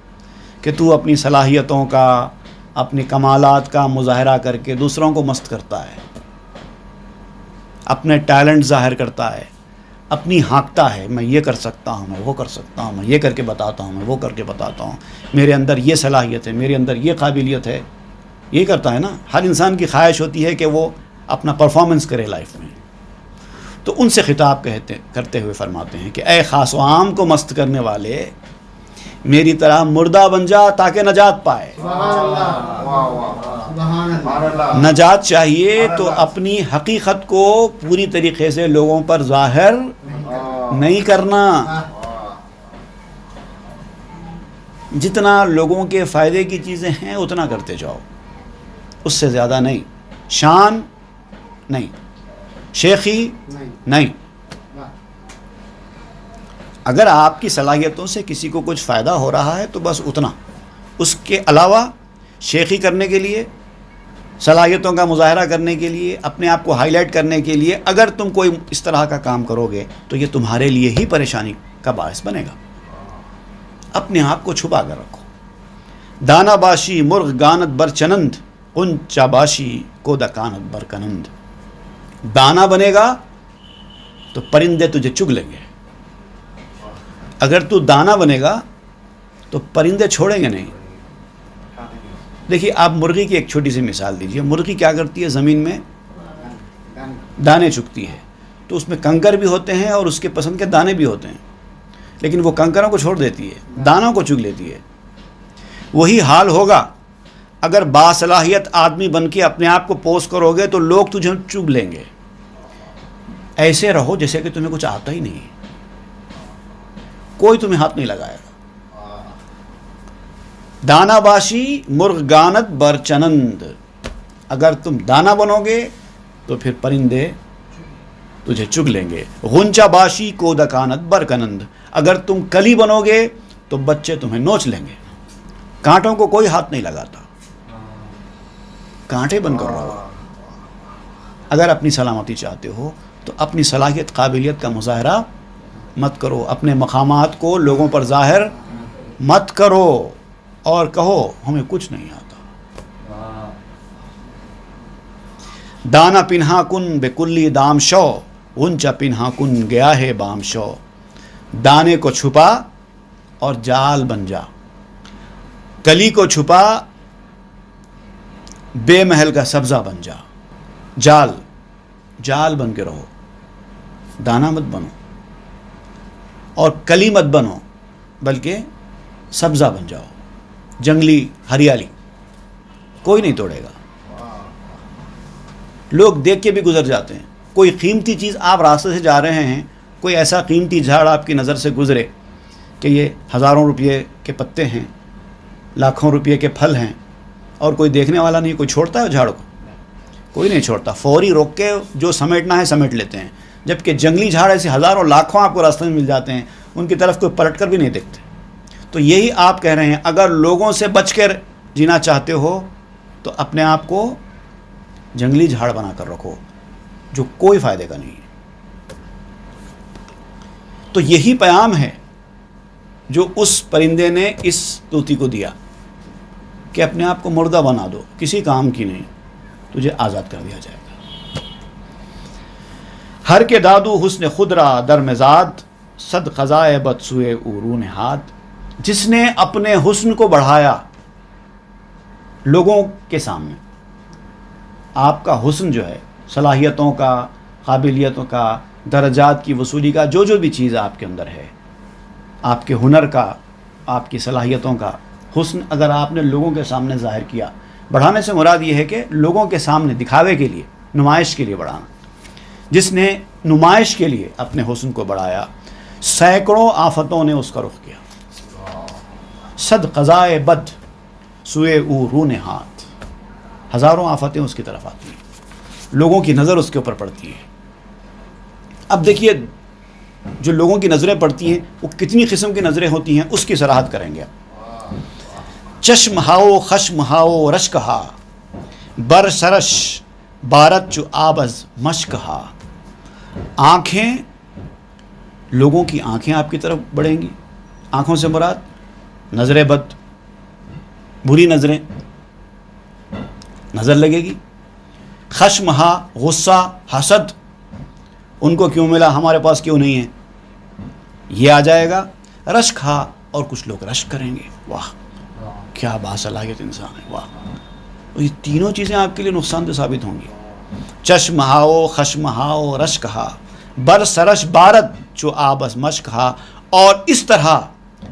کہ تو اپنی صلاحیتوں کا، اپنی کمالات کا مظاہرہ کر کے دوسروں کو مست کرتا ہے، اپنے ٹیلنٹ ظاہر کرتا ہے، اپنی ہانکتا ہے، میں یہ کر سکتا ہوں، میں وہ کر سکتا ہوں، میں یہ کر کے بتاتا ہوں، میں وہ کر کے بتاتا ہوں، میرے اندر یہ صلاحیت ہے، میرے اندر یہ قابلیت ہے، یہ کرتا ہے نا۔ ہر انسان کی خواہش ہوتی ہے کہ وہ اپنا پرفارمنس کرے لائف میں۔ تو ان سے خطاب کرتے ہوئے فرماتے ہیں کہ اے خاص و عام کو مست کرنے والے، میری طرح مردہ بن جا تاکہ نجات پائے۔ نجات چاہیے تو اپنی حقیقت کو پوری طریقے سے لوگوں پر ظاہر نہیں کرنا، جتنا لوگوں کے فائدے کی چیزیں ہیں اتنا کرتے جاؤ، اس سے زیادہ نہیں، شان نہیں، شیخی نہیں۔ اگر آپ کی صلاحیتوں سے کسی کو کچھ فائدہ ہو رہا ہے تو بس اتنا، اس کے علاوہ شیخی کرنے کے لیے، صلاحیتوں کا مظاہرہ کرنے کے لیے، اپنے آپ کو ہائی لائٹ کرنے کے لیے اگر تم کوئی اس طرح کا کام کرو گے تو یہ تمہارے لیے ہی پریشانی کا باعث بنے گا۔ اپنے آپ کو چھپا کر رکھو۔ دانا باشی مرغ گانت بر چنند، قنچا باشی کو دکانت بر کنند۔ دانا بنے گا تو پرندے تجھے چگ لیں گے، اگر تو دانا بنے گا تو پرندے چھوڑیں گے نہیں۔ دیکھیے آپ مرغی کی ایک چھوٹی سی مثال دیجیے، مرغی کیا کرتی ہے، زمین میں دانے چگتی ہے، تو اس میں کنکر بھی ہوتے ہیں اور اس کے پسند کے دانے بھی ہوتے ہیں، لیکن وہ کنکروں کو چھوڑ دیتی ہے، دانوں کو چگ لیتی ہے۔ وہی حال ہوگا اگر باصلاحیت آدمی بن کے اپنے آپ کو پوز کرو گے تو لوگ تجھے چگ لیں گے۔ ایسے رہو جیسے کہ تمہیں کچھ آتا ہی نہیں، کوئی تمہیں ہاتھ نہیں لگائے گا۔ دانا باشی مرغ گانت بر چنند، اگر تم دانا بنو گے تو پھر پرندے تجھے چگ لیں گے۔ غنچہ باشی کو دکانت بر کنند، اگر تم کلی بنو گے تو بچے تمہیں نوچ لیں گے۔ کانٹوں کو کوئی ہاتھ نہیں لگاتا، کانٹے بن کر رہو۔ اگر اپنی سلامتی چاہتے ہو تو اپنی صلاحیت قابلیت کا مظاہرہ مت کرو، اپنے مقامات کو لوگوں پر ظاہر مت کرو اور کہو ہمیں کچھ نہیں آتا۔ دانا پنہا کن بے کلی دام شو، غنچہ پنہا کن گیا ہے بام شو۔ دانے کو چھپا اور جال بن جا، کلی کو چھپا بے محل کا سبزہ بن جا۔ جال بن کے رہو، دانا مت بنو اور کلی مت بنو، بلکہ سبزہ بن جاؤ، جنگلی ہریالی، کوئی نہیں توڑے گا، لوگ دیکھ کے بھی گزر جاتے ہیں۔ کوئی قیمتی چیز آپ راستے سے جا رہے ہیں، کوئی ایسا قیمتی جھاڑ آپ کی نظر سے گزرے کہ یہ ہزاروں روپے کے پتے ہیں، لاکھوں روپے کے پھل ہیں، اور کوئی دیکھنے والا نہیں، کوئی چھوڑتا ہے جھاڑ کو؟ کوئی نہیں چھوڑتا، فوری روک کے جو سمیٹنا ہے سمیٹ لیتے ہیں۔ جبکہ جنگلی جھاڑ ایسے ہزاروں لاکھوں آپ کو راستے میں مل جاتے ہیں، ان کی طرف کوئی پلٹ کر بھی نہیں دیکھتے۔ تو یہی آپ کہہ رہے ہیں، اگر لوگوں سے بچ کر جینا چاہتے ہو تو اپنے آپ کو جنگلی جھاڑ بنا کر رکھو، جو کوئی فائدے کا نہیں ہے۔ تو یہی پیام ہے جو اس پرندے نے اس طوطی کو دیا کہ اپنے آپ کو مردہ بنا دو، کسی کام کی نہیں، تجھے آزاد کر دیا جائے گا۔ ہر کے دادو حسن خود را در مزاد، صد قضائے بد سوئے اورون ہاتھ۔ جس نے اپنے حسن کو بڑھایا لوگوں کے سامنے، آپ کا حسن جو ہے، صلاحیتوں کا، قابلیتوں کا، درجات کی وصولی کا، جو بھی چیز آپ کے اندر ہے، آپ کے ہنر کا، آپ کی صلاحیتوں کا حسن اگر آپ نے لوگوں کے سامنے ظاہر کیا، بڑھانے سے مراد یہ ہے کہ لوگوں کے سامنے دکھاوے کے لیے، نمائش کے لیے بڑھانا۔ جس نے نمائش کے لیے اپنے حسن کو بڑھایا، سینکڑوں آفتوں نے اس کا رخ کیا۔ صد قضائے بد سوئے اورون ہاتھ، ہزاروں آفتیں اس کی طرف آتی ہیں، لوگوں کی نظر اس کے اوپر پڑتی ہے۔ اب دیکھیے، جو لوگوں کی نظریں پڑتی ہیں وہ کتنی قسم کی نظریں ہوتی ہیں، اس کی صراحت کریں گے۔ چشم ہاؤ خشم ہاؤ رش کہا، بر سرش بارت چو آبز مش کہا۔ آنکھیں، لوگوں کی آنکھیں آپ کی طرف بڑھیں گی، آنکھوں سے مراد نظر بد، بری نظریں، نظر لگے گی۔ خشم ہا، غصہ، حسد، ان کو کیوں ملا، ہمارے پاس کیوں نہیں ہے، یہ آ جائے گا۔ رشک ہا، اور کچھ لوگ رشک کریں گے، واہ کیا باصلاحیت انسان ہے، واہ۔ اور یہ تینوں چیزیں آپ کے لیے نقصان دہ ثابت ہوں گی۔ چشم ہاؤ خشم ہاؤ رشک ہا، بر سرش بارت چو آبس مشک ہا۔ اور اس طرح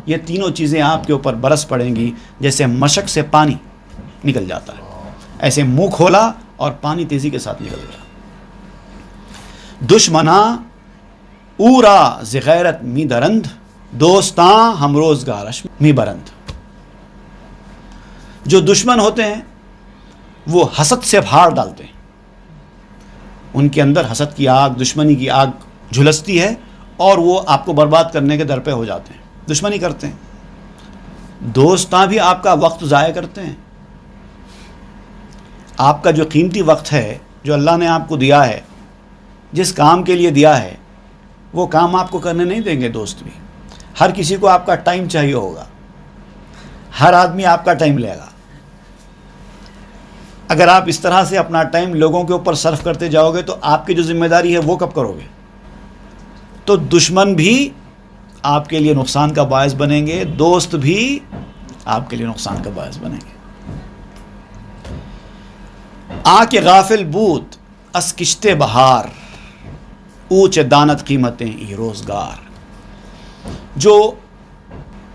یہ تینوں چیزیں آپ کے اوپر برس پڑیں گی جیسے مشک سے پانی نکل جاتا ہے، ایسے منہ کھولا اور پانی تیزی کے ساتھ نکل گیا۔ دشمنا اورا زغیرت می درند، دوستاں ہم روزگارش می برند۔ جو دشمن ہوتے ہیں وہ حسد سے بھاڑ ڈالتے ہیں، ان کے اندر حسد کی آگ، دشمنی کی آگ جھلستی ہے، اور وہ آپ کو برباد کرنے کے در پہ ہو جاتے ہیں، دشمنی کرتے ہیں۔ دوستاں بھی آپ کا وقت ضائع کرتے ہیں، آپ کا جو قیمتی وقت ہے جو اللہ نے آپ کو دیا ہے، جس کام کے لیے دیا ہے، وہ کام آپ کو کرنے نہیں دیں گے۔ دوست بھی، ہر کسی کو آپ کا ٹائم چاہیے ہوگا، ہر آدمی آپ کا ٹائم لے گا۔ اگر آپ اس طرح سے اپنا ٹائم لوگوں کے اوپر صرف کرتے جاؤ گے تو آپ کی جو ذمہ داری ہے وہ کب کرو گے؟ تو دشمن بھی آپ کے لیے نقصان کا باعث بنیں گے، دوست بھی آپ کے لیے نقصان کا باعث بنیں گے۔ آ کے غافل بود اس کشتے بہار، اونچ دانت قیمتیں ای روزگار۔ جو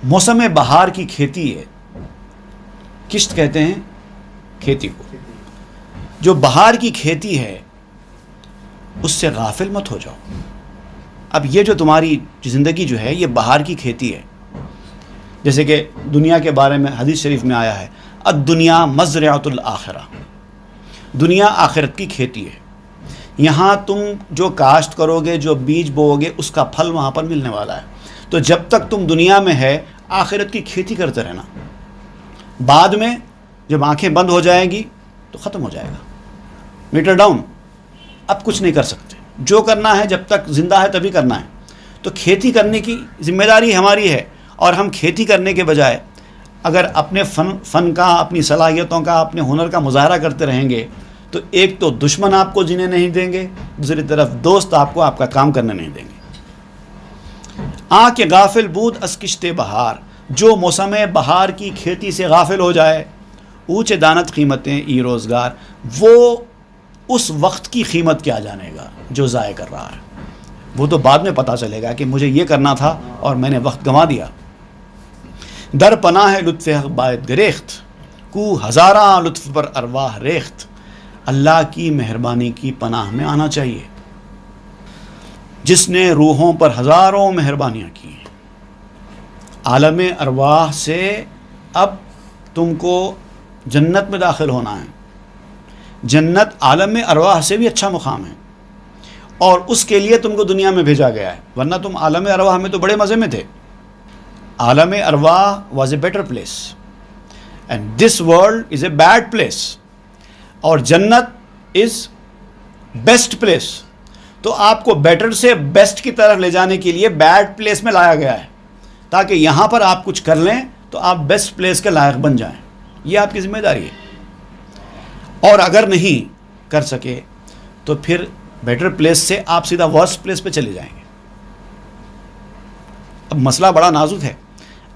موسم بہار کی کھیتی ہے، کشت کہتے ہیں کھیتی کو، جو بہار کی کھیتی ہے اس سے غافل مت ہو جاؤ۔ اب یہ جو تمہاری زندگی جو ہے یہ بہار کی کھیتی ہے، جیسے کہ دنیا کے بارے میں حدیث شریف میں آیا ہے، الدنیا مزرعۃ الآخرہ، دنیا آخرت کی کھیتی ہے۔ یہاں تم جو کاشت کرو گے، جو بیج بو گے، اس کا پھل وہاں پر ملنے والا ہے۔ تو جب تک تم دنیا میں ہے، آخرت کی کھیتی کرتے رہنا، بعد میں جب آنکھیں بند ہو جائیں گی تو ختم ہو جائے گا، میٹر ڈاؤن، اب کچھ نہیں کر سکتے۔ جو کرنا ہے جب تک زندہ ہے تبھی کرنا ہے۔ تو کھیتی کرنے کی ذمہ داری ہماری ہے، اور ہم کھیتی کرنے کے بجائے اگر اپنے فن کا، اپنی صلاحیتوں کا، اپنے ہنر کا مظاہرہ کرتے رہیں گے تو ایک تو دشمن آپ کو جینے نہیں دیں گے، دوسری طرف دوست آپ کو آپ کا کام کرنے نہیں دیں گے۔ آ کے غافل بود از کشت بہار، جو موسم بہار کی کھیتی سے غافل ہو جائے، اونچے دانت قیمتیں ای روزگار، وہ اس وقت کی قیمت کیا جانے گا جو ضائع کر رہا ہے. وہ تو بعد میں پتہ چلے گا کہ مجھے یہ کرنا تھا اور میں نے وقت گنوا دیا. در پناہ لطف حق باید گریخت، کو ہزاراں لطف پر ارواح ریخت. اللہ کی مہربانی کی پناہ میں آنا چاہیے، جس نے روحوں پر ہزاروں مہربانیاں کی ہیں. عالم ارواح سے اب تم کو جنت میں داخل ہونا ہے. جنت عالم ارواح سے بھی اچھا مقام ہے، اور اس کے لیے تم کو دنیا میں بھیجا گیا ہے، ورنہ تم عالم ارواح میں تو بڑے مزے میں تھے. عالم ارواح was a better place and this world is a bad place, اور جنت از بیسٹ پلیس. تو آپ کو بیٹر سے بیسٹ کی طرف لے جانے کے لیے بیڈ پلیس میں لایا گیا ہے، تاکہ یہاں پر آپ کچھ کر لیں تو آپ بیسٹ پلیس کے لائق بن جائیں. یہ آپ کی ذمہ داری ہے. اور اگر نہیں کر سکے تو پھر بیٹر پلیس سے آپ سیدھا ورسٹ پلیس پہ چلے جائیں گے. اب مسئلہ بڑا نازک ہے.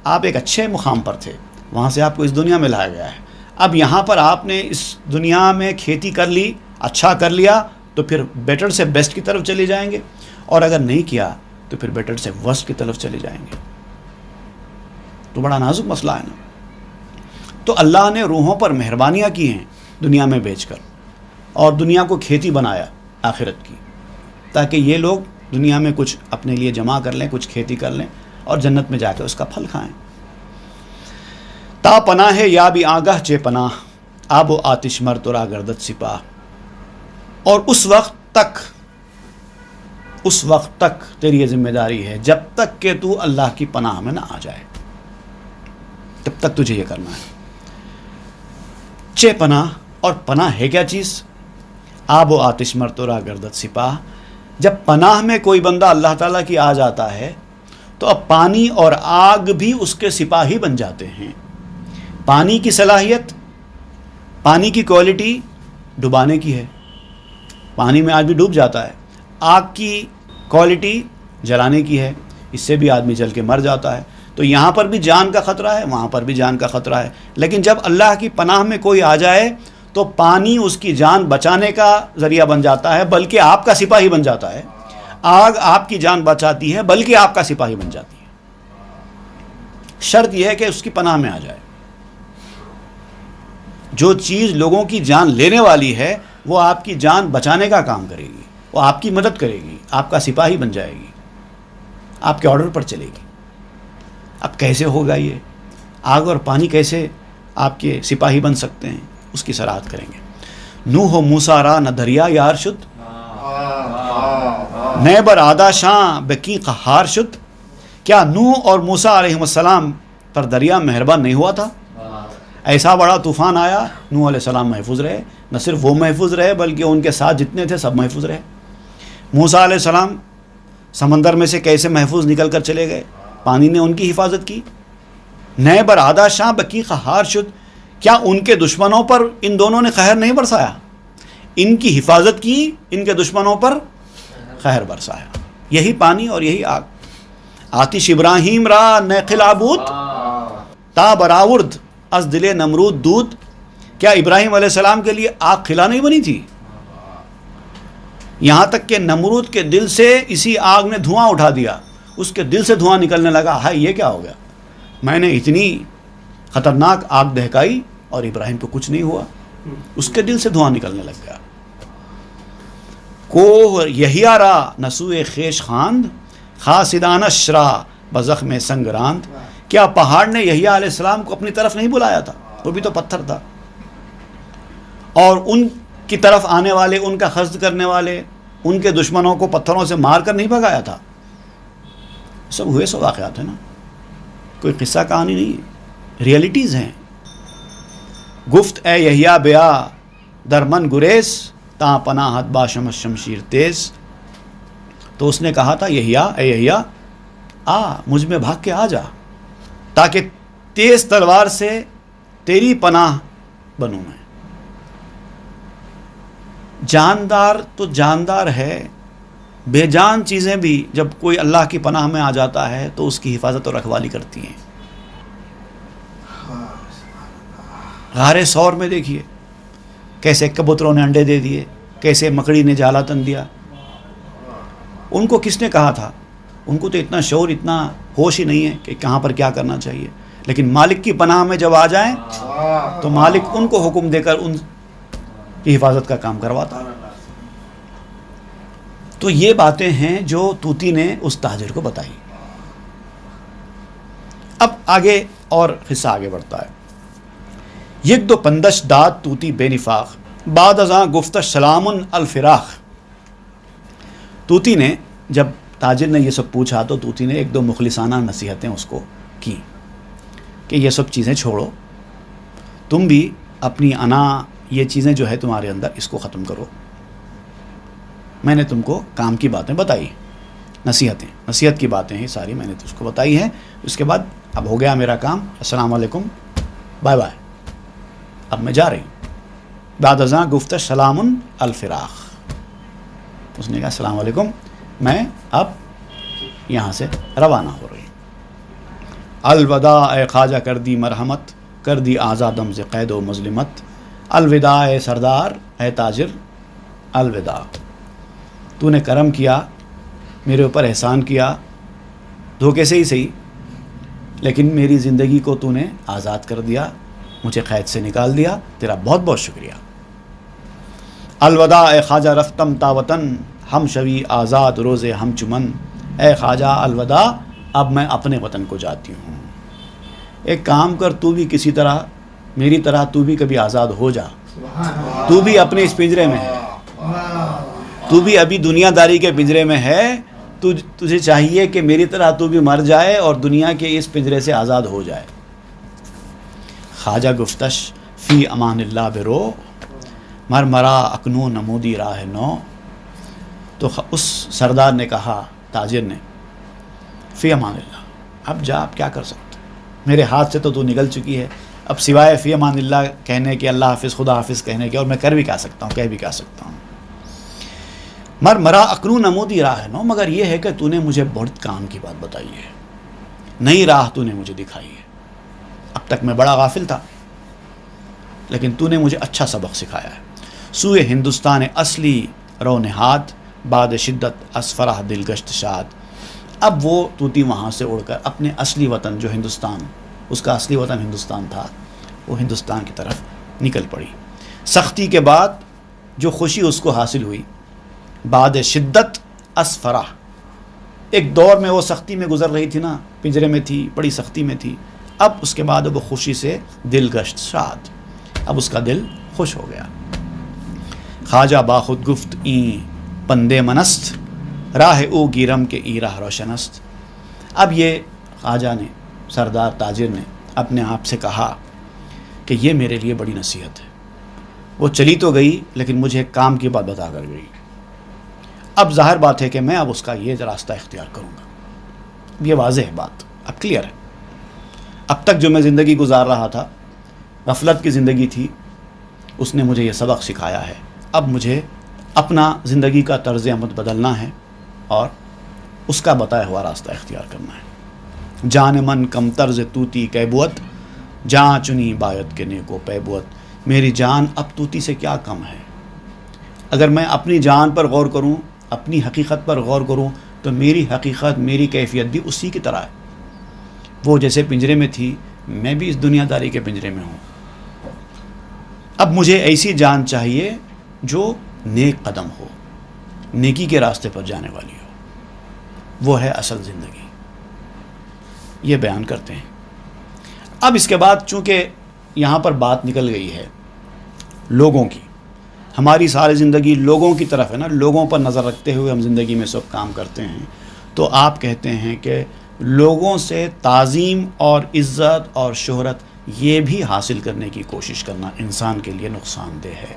آپ ایک اچھے مقام پر تھے، وہاں سے آپ کو اس دنیا میں لایا گیا ہے. اب یہاں پر آپ نے اس دنیا میں کھیتی کر لی، اچھا کر لیا، تو پھر بیٹر سے بیسٹ کی طرف چلے جائیں گے، اور اگر نہیں کیا تو پھر بیٹر سے ورسٹ کی طرف چلے جائیں گے. تو بڑا نازک مسئلہ ہے نا. تو اللہ نے روحوں پر مہربانیاں کی ہیں دنیا میں بھیج کر، اور دنیا کو کھیتی بنایا آخرت کی، تاکہ یہ لوگ دنیا میں کچھ اپنے لیے جمع کر لیں، کچھ کھیتی کر لیں، اور جنت میں جا کے اس کا پھل کھائیں. تا پناہ یا بھی آگاہ چے پناہ، آب و آتش مر ترا گردت سپاہ. اور اس وقت تک تیری یہ ذمہ داری ہے جب تک کہ تو اللہ کی پناہ میں نہ آ جائے، تب تک تجھے یہ کرنا ہے. چے پناہ، اور پناہ ہے کیا چیز؟ آب و آتش مر ترا گردت سپاہ. جب پناہ میں کوئی بندہ اللہ تعالیٰ کی آ جاتا ہے تو اب پانی اور آگ بھی اس کے سپاہی بن جاتے ہیں. پانی کی صلاحیت، پانی کی کوالٹی ڈبانے کی ہے، پانی میں آدمی ڈوب جاتا ہے. آگ کی کوالٹی جلانے کی ہے، اس سے بھی آدمی جل کے مر جاتا ہے. تو یہاں پر بھی جان کا خطرہ ہے، وہاں پر بھی جان کا خطرہ ہے. لیکن جب اللہ کی پناہ میں کوئی آ جائے تو پانی اس کی جان بچانے کا ذریعہ بن جاتا ہے، بلکہ آپ کا سپاہی بن جاتا ہے. آگ آپ کی جان بچاتی ہے، بلکہ آپ کا سپاہی بن جاتی ہے. شرط یہ ہے کہ اس کی پناہ میں آ جائے. جو چیز لوگوں کی جان لینے والی ہے وہ آپ کی جان بچانے کا کام کرے گی، وہ آپ کی مدد کرے گی، آپ کا سپاہی بن جائے گی، آپ کے آرڈر پر چلے گی. اب کیسے ہوگا یہ؟ آگ اور پانی کیسے آپ کے سپاہی بن سکتے ہیں؟ اس کی صراحت کریں گے. نوح و موسیٰ را نہ دریا یار شد، نئے بر آدھا شاں بکی قہار شد. کیا نوح اور موسیٰ علیہ السلام پر دریا مہربان نہیں ہوا تھا؟ ایسا بڑا طوفان آیا، نوح علیہ السلام محفوظ رہے. نہ صرف وہ محفوظ رہے بلکہ ان کے ساتھ جتنے تھے سب محفوظ رہے. موسیٰ علیہ السلام سمندر میں سے کیسے محفوظ نکل کر چلے گئے؟ پانی نے ان کی حفاظت کی. نئے بر آدھا شاں بکی قہار شد. کیا ان کے دشمنوں پر ان دونوں نے قہر نہیں برسایا؟ ان کی حفاظت کی، ان کے دشمنوں پر قہر برسایا. یہی پانی اور یہی آگ. آتش ابراہیم را نیقل آبود، تا براورد از دل نمرود دود. کیا ابراہیم علیہ السلام کے لیے آگ کھلا نہیں بنی تھی؟ یہاں تک کہ نمرود کے دل سے اسی آگ نے دھواں اٹھا دیا. اس کے دل سے دھواں نکلنے لگا. ہائے یہ کیا ہو گیا؟ میں نے اتنی خطرناک آگ دہکائی اور ابراہیم کو کچھ نہیں ہوا. اس کے دل سے دھواں نکلنے لگ گیا. کوہ یحییٰ را نسوء خیش خواند، خاسدانہ شرا بزخم سنگ راند. کیا پہاڑ نے یحییٰ علیہ السلام کو اپنی طرف نہیں بلایا تھا؟ وہ بھی تو پتھر تھا. اور ان کی طرف آنے والے، ان کا قصد کرنے والے، ان کے دشمنوں کو پتھروں سے مار کر نہیں بھگایا تھا؟ سب ہوئے سو واقعات ہیں نا، کوئی قصہ کہانی نہیں ہے، ریئلٹیز ہیں. گفت اے یحییٰ بیا در من گریز، تا پناہت باشم شمشیر تیز. تو اس نے کہا تھا یحییٰ، اے یحییٰ آ مجھ میں بھاگ کے آ جا، تاکہ تیز تلوار سے تیری پناہ بنوں میں. جاندار تو جاندار ہے، بے جان چیزیں بھی جب کوئی اللہ کی پناہ میں آ جاتا ہے تو اس کی حفاظت اور رکھوالی کرتی ہیں. غار ثور میں دیکھیے کیسے کبوتروں نے انڈے دے دیے، کیسے مکڑی نے جالا تن دیا. ان کو کس نے کہا تھا؟ ان کو تو اتنا شعور، اتنا ہوش ہی نہیں ہے کہ کہاں پر کیا کرنا چاہیے. لیکن مالک کی پناہ میں جب آ جائیں تو مالک ان کو حکم دے کر ان کی حفاظت کا کام کرواتا. تو یہ باتیں ہیں جو طوطی نے اس تاجر کو بتائی. اب آگے اور قصہ آگے بڑھتا ہے. یک دو پندش داد طوطی بے نفاق بعد ازاں گفتہ سلام الفراق. طوطی نے جب تاجر نے یہ سب پوچھا تو طوطی نے ایک دو مخلصانہ نصیحتیں اس کو کی کہ یہ سب چیزیں چھوڑو، تم بھی اپنی انا، یہ چیزیں جو ہے تمہارے اندر، اس کو ختم کرو. میں نے تم کو کام کی باتیں بتائی، نصیحت کی باتیں ہیں ساری، میں نے تو اس کو بتائی ہیں. اس کے بعد اب ہو گیا میرا کام، السلام علیکم، بائے بائے، اب میں جا رہی ہوں. بعد ازاں گفتہ سلام الفراق. اس نے کہا السلام علیکم، میں اب یہاں سے روانہ ہو رہی ہوں. الوداع اے خواجہ کر دی مرحمت، کر دی آزادم سے قید و مظلمت. الوداع اے سردار، اے تاجر، الوداع. تو نے کرم کیا، میرے اوپر احسان کیا، دھوکے سے ہی صحیح، لیکن میری زندگی کو تو نے آزاد کر دیا، مجھے قید سے نکال دیا، تیرا بہت بہت شکریہ. الوداع اے خواجہ رفتم تا وطن، ہم شوی آزاد روزے ہم چمن. اے خواجہ الوداع، اب میں اپنے وطن کو جاتی ہوں. ایک کام کر، تو بھی کسی طرح میری طرح تو بھی کبھی آزاد ہو جا. تو بھی اپنے اس پنجرے میں ہے، تو بھی ابھی دنیا داری کے پنجرے میں ہے. تجھے چاہیے کہ میری طرح تو بھی مر جائے اور دنیا کے اس پنجرے سے آزاد ہو جائے. خواجہ گفتش فی امان اللہ برو، مرمرا اکنو نمودی راہ نو. تو اس سردار نے کہا، تاجر نے، فی امان اللہ، اب جا، اب کیا کر سکتے، میرے ہاتھ سے تو نکل چکی ہے، اب سوائے فی امان اللہ کہنے کے، اللہ حافظ، خدا حافظ کہنے کے، اور میں کر بھی کیا سکتا ہوں، کہہ بھی کیا سکتا ہوں. مرمرا اکنو نمودی راہ نو، مگر یہ ہے کہ تو نے مجھے بہت کام کی بات بتائی ہے، نئی راہ تو نے مجھے دکھائی ہے. اب تک میں بڑا غافل تھا، لیکن تو نے مجھے اچھا سبق سکھایا ہے. سوئے ہندوستان اصلی رو نہاد، بعد شدت اسفرہ دلگشت شاد. اب وہ طوطی وہاں سے اڑ کر اپنے اصلی وطن جو ہندوستان، اس کا اصلی وطن ہندوستان تھا، وہ ہندوستان کی طرف نکل پڑی. سختی کے بعد جو خوشی اس کو حاصل ہوئی، بعد شدت اسفرہ، ایک دور میں وہ سختی میں گزر رہی تھی نا، پنجرے میں تھی، بڑی سختی میں تھی، اب اس کے بعد وہ خوشی سے دلگشت شاد، اب اس کا دل خوش ہو گیا. خواجہ باخود گفت این پندے منست، راہ او گیرم کے ای راہ روشنست. اب یہ خواجہ نے، سردار تاجر نے اپنے آپ سے کہا کہ یہ میرے لیے بڑی نصیحت ہے. وہ چلی تو گئی لیکن مجھے ایک کام کی بات بتا کر گئی. اب ظاہر بات ہے کہ میں اب اس کا یہ راستہ اختیار کروں گا. یہ واضح ہے بات، اب کلیئر ہے. اب تک جو میں زندگی گزار رہا تھا، غفلت کی زندگی تھی، اس نے مجھے یہ سبق سکھایا ہے. اب مجھے اپنا زندگی کا طرز عمل بدلنا ہے اور اس کا بتایا ہوا راستہ اختیار کرنا ہے. جان من کم طرز طوطی کیبوت، جاں چنی بایت کے نیکو پیبوت. میری جان اب طوطی سے کیا کم ہے. اگر میں اپنی جان پر غور کروں، اپنی حقیقت پر غور کروں، تو میری حقیقت، میری کیفیت بھی اسی کی طرح ہے. وہ جیسے پنجرے میں تھی، میں بھی اس دنیا داری کے پنجرے میں ہوں. اب مجھے ایسی جان چاہیے جو نیک قدم ہو، نیکی کے راستے پر جانے والی ہو. وہ ہے اصل زندگی. یہ بیان کرتے ہیں. اب اس کے بعد چونکہ یہاں پر بات نکل گئی ہے لوگوں کی، ہماری ساری زندگی لوگوں کی طرف ہے نا، لوگوں پر نظر رکھتے ہوئے ہم زندگی میں سب کام کرتے ہیں. تو آپ کہتے ہیں کہ لوگوں سے تعظیم اور عزت اور شہرت یہ بھی حاصل کرنے کی کوشش کرنا انسان کے لیے نقصان دہ ہے.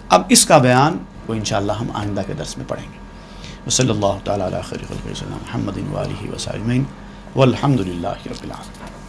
اب اس کا بیان کو انشاءاللہ ہم آئندہ کے درس میں پڑھیں گے. وصلی اللہ تعالیٰ علی خیر خلقہ سیدنا محمد و آلہ و صحبہ اجمعین والحمد للہ رب العالمین.